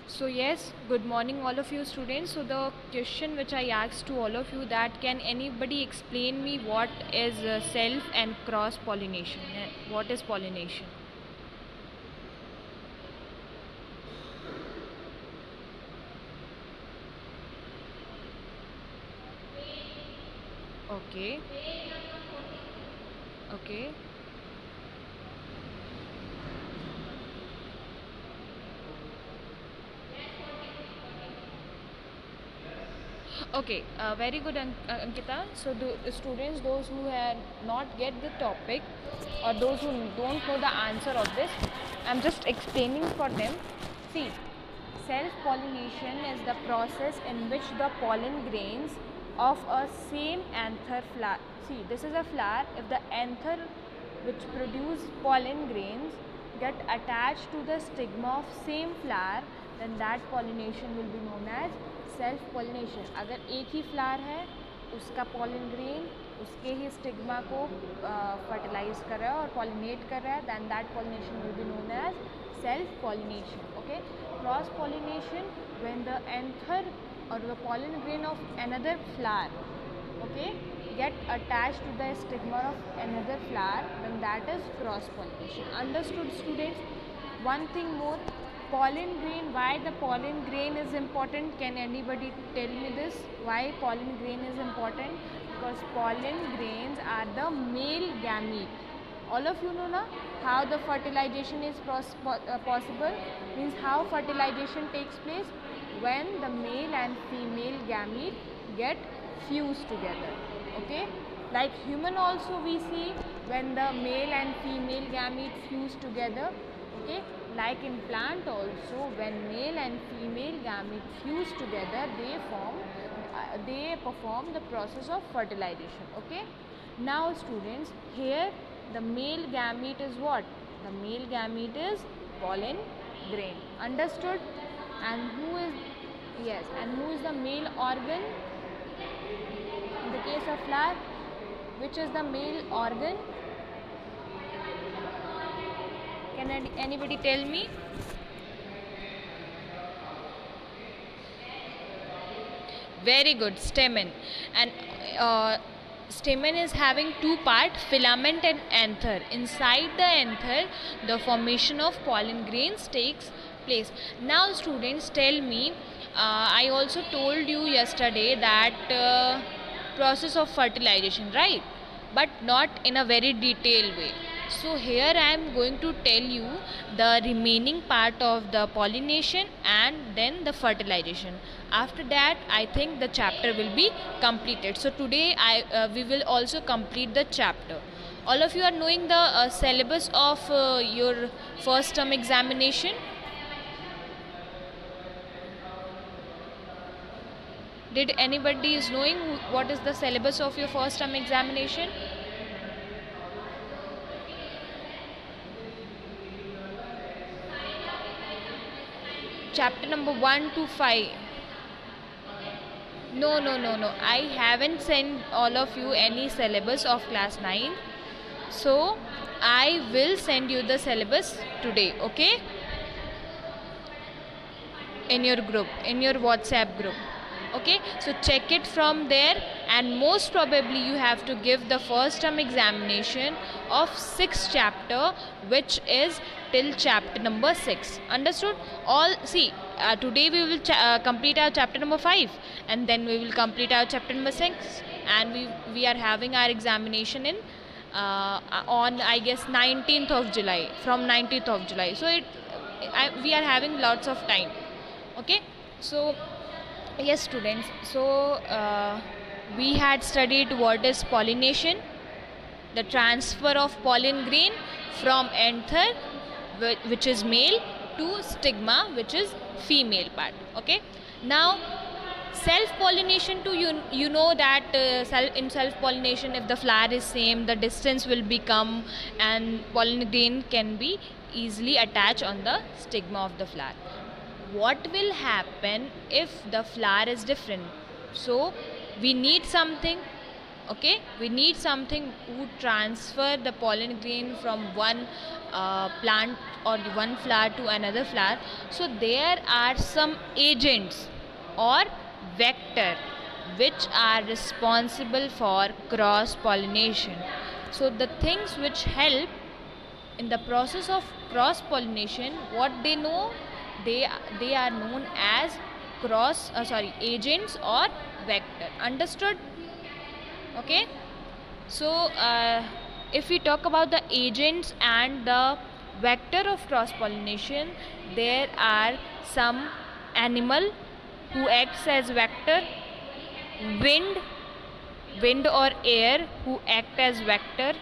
So yes, good morning all of you students. So the question which I asked to all of you, that can anybody explain me what is self and cross pollination? What is pollination? Okay. Okay. Okay, very good, Ankita. So, the students, those who have not get the topic, or those who don't know the answer of this, I'm just explaining for them. See, self-pollination is the process in which the pollen grains of a same anther flower. See, this is a flower. If the anther which produce pollen grains get attached to the stigma of same flower, then that pollination will be known as self pollination. अगर एक ही flower है, उसका pollen grain उसके ही stigma को fertilise कर रहा है और पॉलिनेट कर रहा है, then that pollination will be known as self pollination. Okay. Cross pollination when the anther or the pollen grain of another flower, okay, get attached to the stigma of another flower, then that is cross pollination. Understood students? One thing more, pollen grain. Why the pollen grain is important? Can anybody tell me this? Why pollen grain is important? Because pollen grains are the male gamete. All of you know na how the fertilization is possible. Means how fertilization takes place when the male and female gamete get fused together. Okay, like human also we see when the male and female gamete fuse together. Okay, like in plant also, when male and female gamete fuse together, they perform the process of fertilization. Okay, now students, here the male gamete is what? The male gamete is pollen grain. Understood? And who is, yes, and who is the male organ in the case of flower? Which is the male organ? Can anybody tell me? Very good, stamen. And stamen is having two parts, filament and anther. Inside the anther, the formation of pollen grains takes place. Now students, tell me, I also told you yesterday that process of fertilization, right? But not in a very detailed way. So here I am going to tell you the remaining part of the pollination and then the fertilization. After that, I think the chapter will be completed. So today we will also complete the chapter. All of you are knowing the syllabus of your first term examination. Did anybody is knowing what is the syllabus of your first term examination? Chapter number 1 to 5. No. I haven't sent all of you any syllabus of class 9. So I will send you the syllabus today, okay? In your group, in your WhatsApp group. Okay, so check it from there, and most probably you have to give the first term examination of 6th chapter, which is till chapter number 6. Understood? All see, today we will complete our chapter number 5, and then we will complete our chapter number 6, and we are having our examination in on, I guess, 19th of July, from 19th of July. So we are having lots of time. Okay, so yes students, so we had studied what is pollination, the transfer of pollen grain from anther, which is male, to stigma, which is female part. Okay, now self pollination too, you know that in self pollination, if the flower is same, the distance will become, and pollen grain can be easily attached on the stigma of the flower. What will happen if the flower is different? So we need something, okay, we need something who transfer the pollen grain from one plant or one flower to another flower, so there are some agents or vector which are responsible for cross pollination. So the things which help in the process of cross pollination, what they know, they are known as agents or vector. Understood? Okay, so if we talk about the agents and the vector of cross pollination, there are some animal who acts as vector, wind or air who act as vector,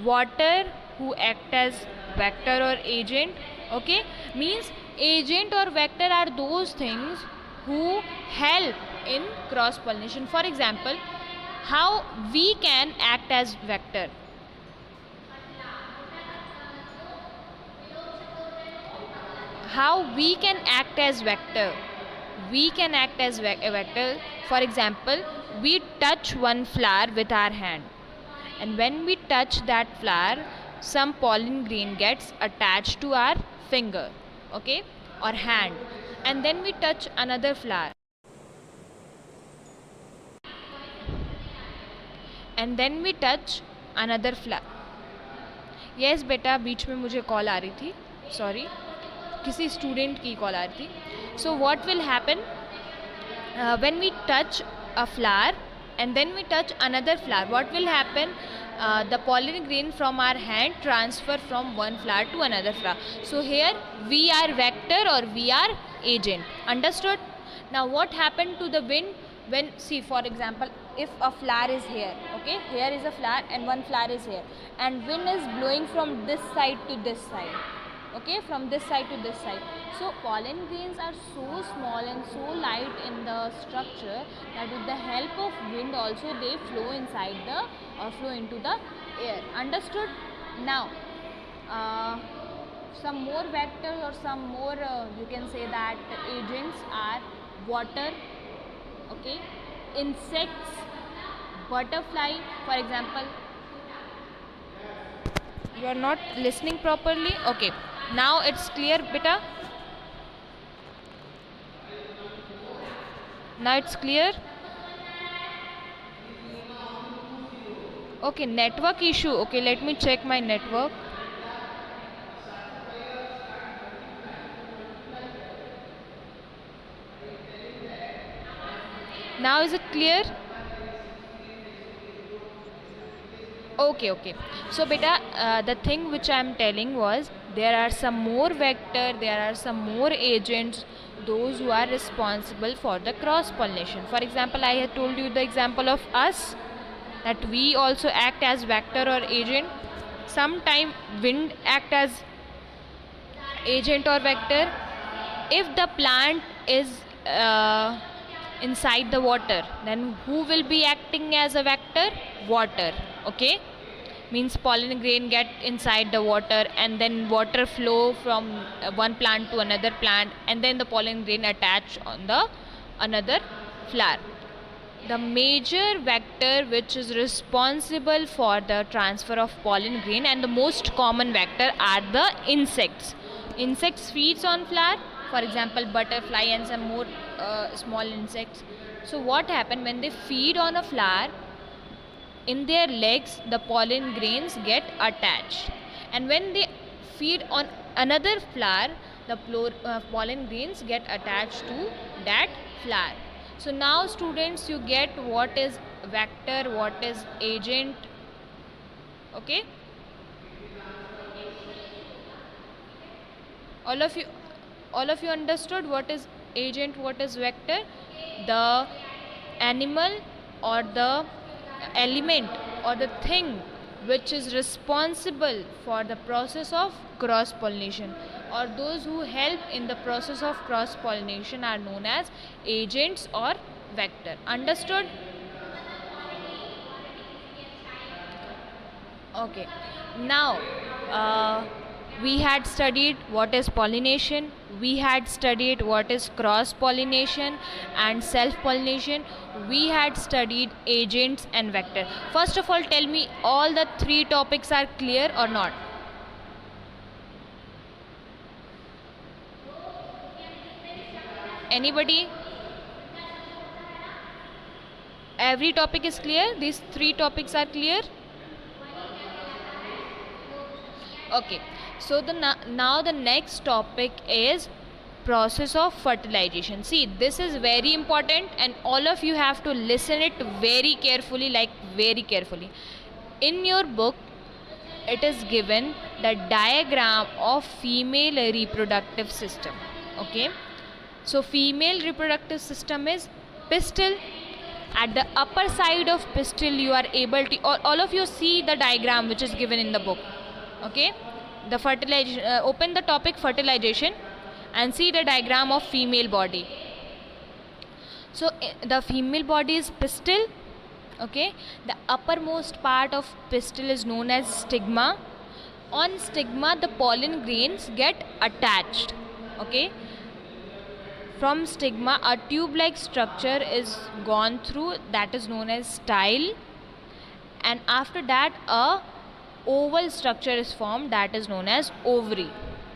water who act as vector or agent. Okay, means agent or vector are those things who help in cross pollination. For example, how we can act as vector. How we can act as vector? We can act as a vector. For example, we touch one flower with our hand, and when we touch that flower, some pollen grain gets attached to our finger, okay, or hand, and then we touch another flower, and then we touch another flower. Yes बेटा, बीच में मुझे call आ रही थी, sorry, किसी student की call आ रही थी. So what will happen when we touch a flower and then we touch another flower? What will happen? The pollen grain from our hand transfer from one flower to another flower. So here we are vector or we are agent. Understood? Now what happened to the wind when, see, for example, if a flower is here, okay, here is a flower and one flower is here, and wind is blowing from this side to this side, okay, from this side to this side. So pollen grains are so small and so light in the structure that with the help of wind also they flow inside the or flow into the air. Understood? Now some more vectors or some more you can say that agents are water, okay, insects, butterfly. For example, you are not listening properly. Okay, now it's clear beta. Now it's clear. Okay, network issue. Okay, let me check my network. Now is it clear? Okay. So beta, the thing which I am telling was there are some more vector, there are some more agents, those who are responsible for the cross pollination. For example, I had told you the example of us, that we also act as vector or agent. Sometime wind act as agent or vector. If the plant is inside the water, then who will be acting as a vector? Water. Okay, means pollen grain get inside the water and then water flow from one plant to another plant, and then the pollen grain attach on the another flower. The major vector which is responsible for the transfer of pollen grain and the most common vector are the insects. Insects feeds on flower, for example butterfly and some more small insects. So what happen when they feed on a flower? In their legs the pollen grains get attached, and when they feed on another flower, the pollen grains get attached to that flower. So now students, you get what is vector, what is agent. Okay, all of you understood what is agent, what is vector? The animal or the element or the thing which is responsible for the process of cross pollination, or those who help in the process of cross pollination, are known as agents or vector. Understood? Okay, now we had studied what is pollination, we had studied what is cross pollination and self pollination, we had studied agents and vector. First of all, tell me, all the three topics are clear or not? Anybody? Every topic is clear? These 3 topics are clear? Okay, so now the next topic is process of fertilization. See, this is very important and all of you have to listen it very carefully, like very carefully. In your book it is given the diagram of female reproductive system. Okay, so female reproductive system is pistil. At the upper side of pistil you are able to, all of you see the diagram which is given in the book. Okay, the fertilization, open the topic fertilization and see the diagram of female body. So the female body is pistil. Okay, the uppermost part of pistil is known as stigma. On stigma the pollen grains get attached. Okay, from stigma a tube like structure is gone through, that is known as style, and after that a oval structure is formed, that is known as ovary.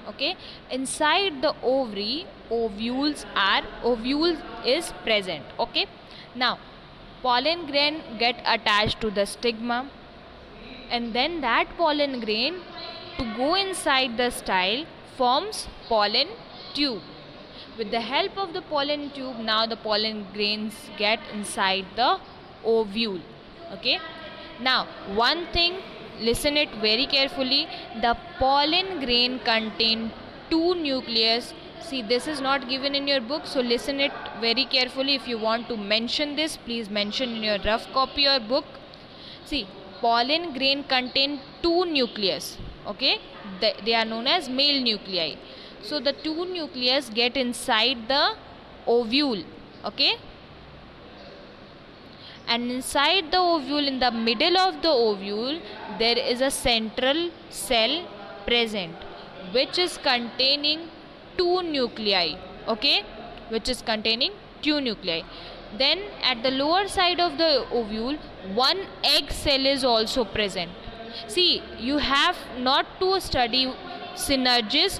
Okay, inside the ovary ovule is present. Okay, now pollen grain get attached to the stigma, and then that pollen grain to go inside the style forms pollen tube. With the help of the pollen tube, now the pollen grains get inside the ovule. Okay, now one thing, listen it very carefully. The pollen grain contain 2 nucleus. See, this is not given in your book, so listen it very carefully. If you want to mention this, please mention in your rough copy or book. See, pollen grain contain 2 nucleus. Okay, they are known as male nuclei. So the 2 nucleus get inside the ovule. Okay, and inside the ovule, in the middle of the ovule, there is a central cell present which is containing 2 nuclei. Okay, which is containing 2 nuclei. Then at the lower side of the ovule, one egg cell is also present. See, you have not to study synergids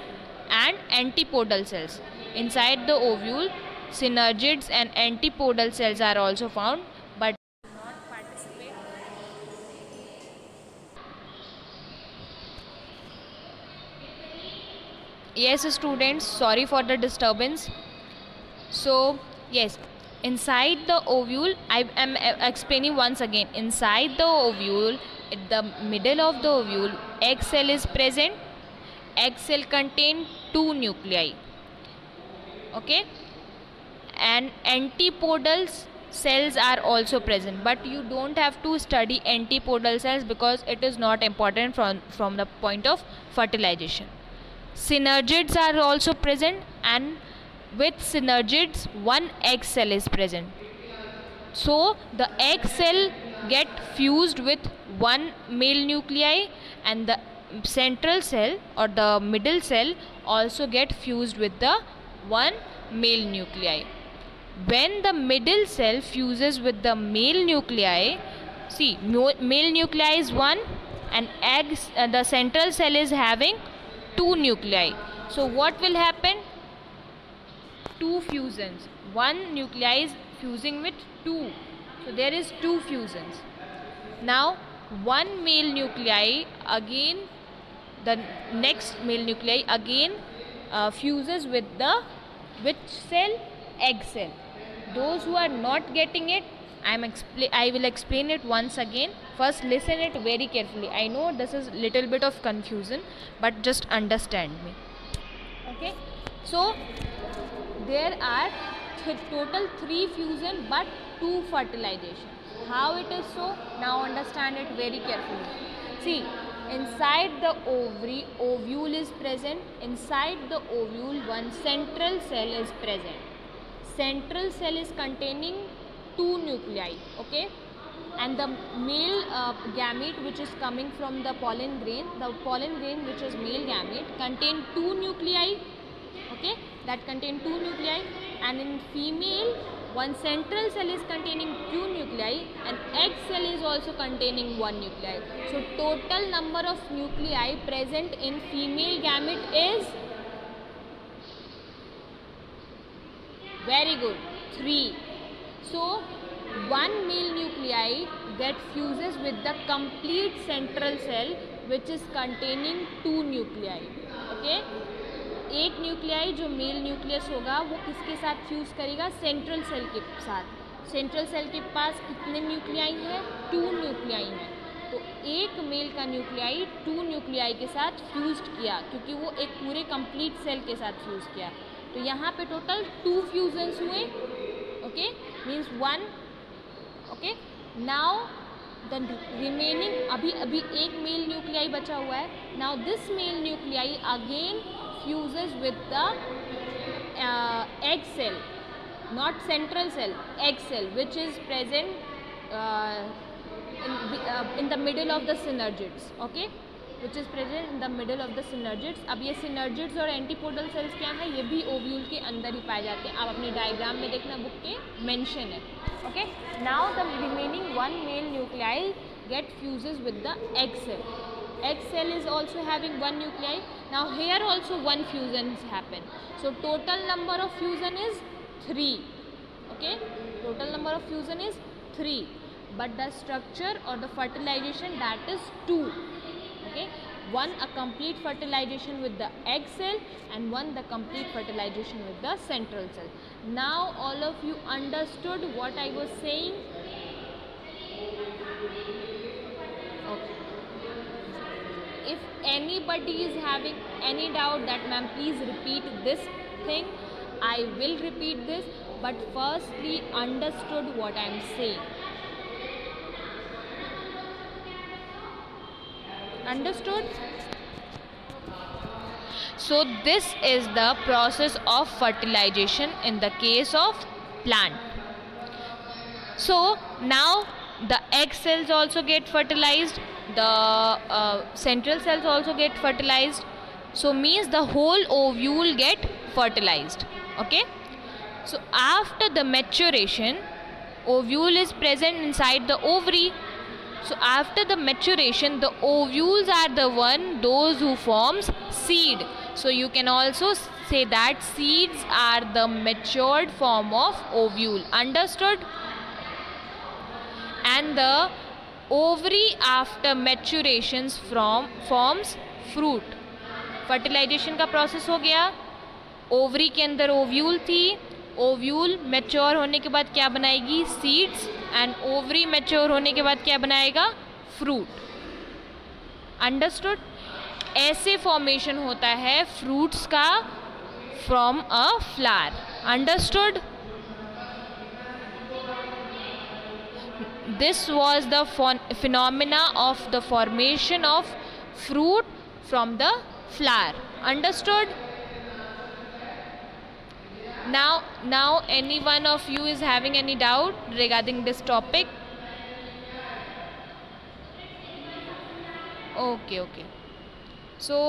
and antipodal cells. Inside the ovule, synergids and antipodal cells are also found, but not participate. Yes, students, sorry for the disturbance. So yes, inside the ovule, I am explaining once again. Inside the ovule, at the middle of the ovule, egg cell is present. Egg cell contain 2 nuclei. Okay, and antipodal cells are also present, but you don't have to study antipodal cells because it is not important from the point of fertilization. Synergids are also present, and with synergids one egg cell is present. So the egg cell get fused with one male nuclei, and the central cell or the middle cell also get fused with the one male nuclei. When the middle cell fuses with the male nuclei, see, male nuclei is 1 and the central cell is having 2 nuclei. So what will happen? 2 fusions. One nuclei is fusing with 2. So there is 2 fusions. Now one male nuclei again, the next male nuclei again fuses with the which cell? Egg cell. Those who are not getting it, I will explain it once again. First listen it very carefully. I know this is little bit of confusion, but just understand me. Okay, so there are total 3 fusion but 2 fertilization. How it is so? Now understand it very carefully. See, inside the ovary, ovule is present. Inside the ovule, one central cell is present. Central cell is containing 2 nuclei. Okay, and the male gamete which is coming from the pollen grain which is male gamete contain 2 nuclei. Okay, that contain 2 nuclei, and in female one central cell is containing 2 nuclei and egg cell is also containing 1 nuclei. So total number of nuclei present in female gamete is Very good. 3. So one male nuclei get fuses with the complete central cell which is containing 2 nuclei. Okay, एक nuclei जो mail nucleus होगा वो किसके साथ fuse करेगा? Central cell के साथ. Central cell के पास कितने न्यूक्लियाई हैं? 2 न्यूक्लियाई हैं. तो एक मेल का न्यूक्लियाई 2 न्यूक्लियाई के साथ फ्यूज किया क्योंकि वो एक पूरे कंप्लीट सेल के साथ फ्यूज किया. तो यहाँ पे टोटल 2 फ्यूजन्स हुए. Okay, means 1. Okay, now the remaining अभी एक मेल न्यूक्लियाई बचा हुआ है. Now this male nuclei again fuses with the egg cell, not central cell, egg cell, which is present in the middle of the synergids. Okay, which is present in the middle of the synergids. अब ये synergids और antipodal cells क्या है? ये भी ovule के अंदर ही पाए जाते हैं. आप अपने डायग्राम में देखना, बुक के मेंशन है. Okay, now the remaining one male nuclei get fuses with the egg cell. Egg cell is also having 1 nuclei. Now here also 1 fusions happen. So total number of fusion is 3. Okay, total number of fusion is 3. But the structure or the fertilization, that is 2. Okay, one a complete fertilization with the egg cell and one the complete fertilization with the central cell. Now all of you understood what I was saying? Okay. If anybody is having any doubt that ma'am please repeat this thing, I will repeat this, but firstly understood what I am saying. Understood? So this is the process of fertilization in the case of plant. So now the egg cells also get fertilized, the central cells also get fertilized. So means the whole ovule get fertilized. Okay, so after the maturation, ovule is present inside the ovary. So after the maturation, the ovules are the one those who forms seed. So you can also say that seeds are the matured form of ovule. Understood? And the ovary after maturations forms fruit. Fertilisation का process हो गया. Ovary के अंदर ovule थी. Ovule mature होने के बाद क्या बनाएगी? सीड्स. एंड ओवरी मैच्योर होने के बाद क्या बनाएगा? फ्रूट. अंडरस्टूड? ऐसे फॉर्मेशन होता है फ्रूट्स का from a flower. Understood? This was the phenomena of the formation of fruit from the flower. Understood? Now any one of you is having any doubt regarding this topic? Okay. So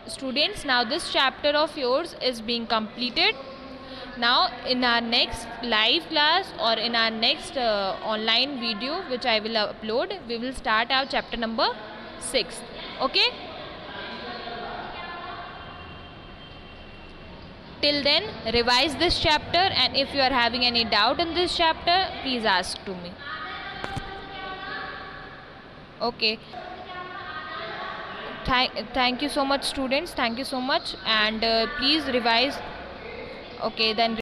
students, now this chapter of yours is being completed. Now in our next live class or in our next online video which I will upload, we will start our chapter number 6. Okay? Till then, revise this chapter, and if you are having any doubt in this chapter, please ask to me. Okay. Thank you so much, students. Thank you so much, and please revise. Okay, then